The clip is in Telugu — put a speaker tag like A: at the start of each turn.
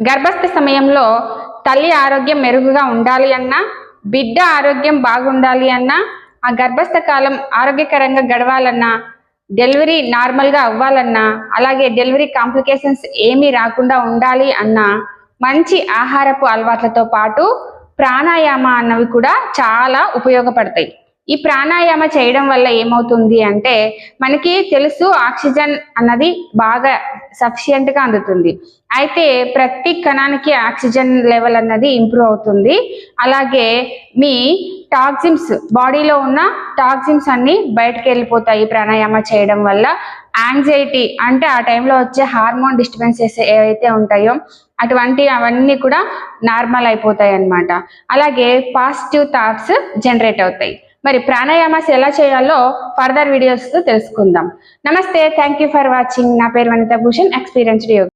A: గర్భస్థ సమయంలో తల్లి ఆరోగ్యం మెరుగుగా ఉండాలి అన్నా, బిడ్డ ఆరోగ్యం బాగుండాలి అన్నా, ఆ గర్భస్థ కాలం ఆరోగ్యకరంగా గడవాలన్నా, డెలివరీ నార్మల్గా అవ్వాలన్నా, అలాగే డెలివరీ కాంప్లికేషన్స్ ఏమీ రాకుండా ఉండాలి అన్నా, మంచి ఆహారపు అలవాట్లతో పాటు ప్రాణాయామ అన్నవి కూడా చాలా ఉపయోగపడతాయి. ఈ ప్రాణాయామ చేయడం వల్ల ఏమవుతుంది అంటే, మనకి తెలుసు ఆక్సిజన్ అన్నది బాగా సఫిషియెంట్గా అందుతుంది. అయితే ప్రతి కణానికి ఆక్సిజన్ లెవెల్ అన్నది ఇంప్రూవ్ అవుతుంది. అలాగే మీ టాక్సిన్స్, బాడీలో ఉన్న టాక్సిన్స్ అన్ని బయటకు వెళ్ళిపోతాయి ప్రాణాయామ చేయడం వల్ల. యాంగ్జైటీ అంటే ఆ టైంలో వచ్చే హార్మోన్ డిస్టర్బెన్సెస్ ఏవైతే ఉంటాయో అవన్నీ కూడా నార్మల్ అయిపోతాయి అన్నమాట. అలాగే పాజిటివ్ థాట్స్ జనరేట్ అవుతాయి. మరి ప్రాణాయామాస్ ఎలా చేయాలో ఫర్దర్ వీడియోస్ తెలుసుకుందాం. నమస్తే, థ్యాంక్ యూ ఫర్ వాచింగ్. నా పేరు వనితా భూషణ్, ఎక్స్పీరియన్స్డ్ యోగి.